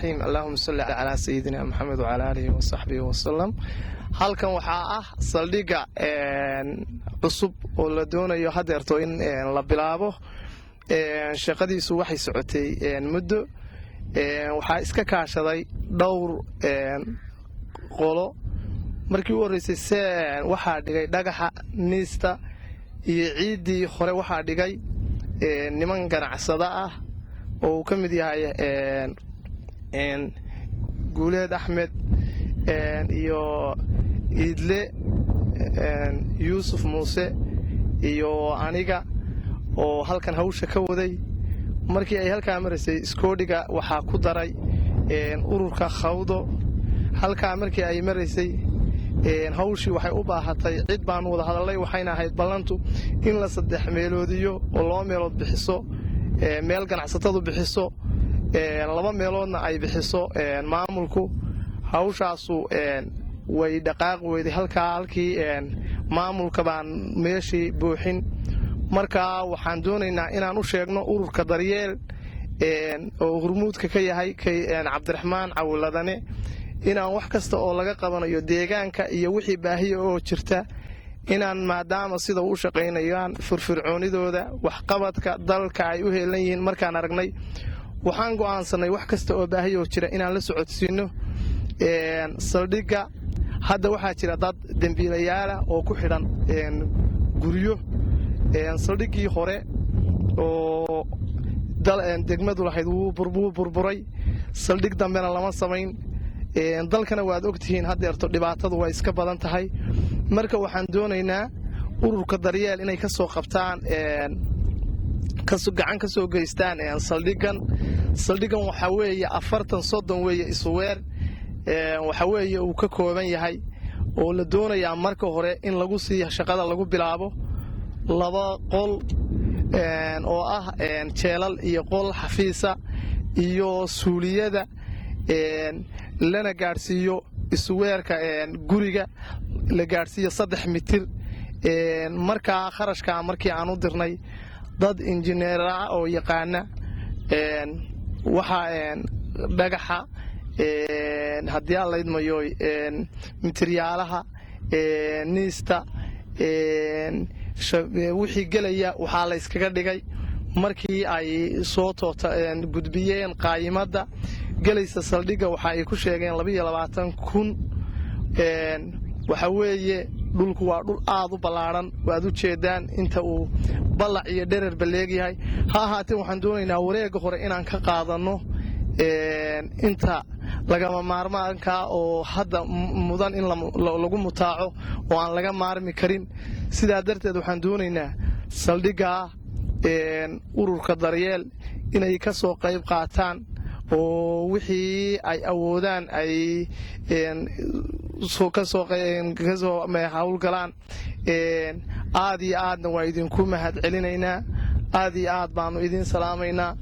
الرحيم اللهم صل على سيدنا محمد وعلى آله وصحبه وسلم. halkan waxaa ah saldhiga cusub oo la doonayo hadeerto in la bilaabo shaqadiisu waxay socotay muddo waxaa iska kaashaday dhowr qolo markii uu horeysay waxaa dhigay dhagaxa niista iyo ciidii hore waxaa dhigay niman ganacsada ah oo ka mid yahay Guuleed Axmed iyo Idle Yuusuf Muuse iyo aniga oo halkan hawsha ka waday markii ay halka marisay iskoodiga waxa ku daray ururka Khawdo halka markii ay marisay hawshii waxay u baahatay cid baan wada hadalay waxayna ahayd ballantu in la saddex meeloodiyo oo loo meelood bixiso meel ganacsatadu bixiso laba meeloodna ay bixiso maamulku hawshaasu way dhaqaaq weeyday halkii maamulka baan meeshii buuxin marka waxaan doonaynaa inaan u sheegno ururka daryeel oo hormuudka ka yahay Cabdiraxmaan Cawladane inaan wax kasta oo laga qabanayo deegaanka iyo wixii baahiyo oo jirta inaan maadaama sida uu shaqeynayaan firfircoonidooda wax qabadka dalka ay u heelan yihiin markaan aragnay waxaan go'aansanay wax kasta oo baahiyo jira inaan la socodsiino saldhiga hadda waxaa jira dad dambiilayaal oo ku xidhan guryo saldhigii hore oo degmadu lahayd wuu burburay saldhig dambena lama samayn dalkana waad ogtihiin hadeerto dhibaatadu way iska badan tahay marka waxaan doonaynaa ururka daryeel inay ka soo qabtaan gacan ka soo geystaan saldhigan waxa weeye 40 weeye isweer waxa weeye uu ka kooban yahay oo la doonayaa marka hore in lagu sii shaqada lagu bilaabo laba qol oo ah jeelal iyo qol xafiisa iyo suuliyada lana gaarsiiyo isweerka guriga la gaarsiiyo 3 mitir marka kharashka markii aan u dirnay dad injineer ah oo yaqaana waxa dhagaxa haddii aan la idmayo materiyaalaha niista wixii galaya waxaa la iskaga dhigay markii ay soo gudbiyeen qaayimada galaysa saldhiga waxa ay ku sheegeen 22,000 waxa weeye dhulku waa dhul aad u ballaaran waad u jeedaan inta uu ballac iyo dherer baleegyahay ha ahaatee waxaan doonaynaa wareega hore inaan ka qaadano inta lagama maarmaanka oo hadda mudan in lagu mutaaco oo aan laga maarmi karin sidaa darteed waxaan doonaynaa saldhiga ururka daryeel inay ka soo qayb qaataan oo wixii ay awoodaan ay ka soo hawlgalaan aad iyo aadna waa idinku mahad celinaynaa aad iyo aad baanu idin salaamaynaa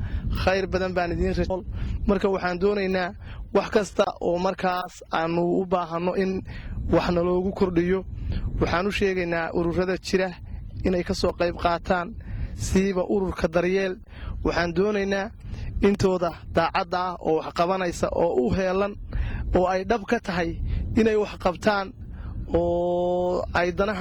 khayr badan baan idin rajaynayaa marka waxaan doonaynaa wax kasta oo markaas aanu u baahano in wax naloogu kordhiyo waxaan u sheegaynaa ururada jira inay ka soo qayb qaataan siiba ururka daryeel waxaan doonaynaa intooda daacadda ah oo wax qabanaysa oo u heelan oo ay dhab ka tahay inay wax qabtaan oo ay danaha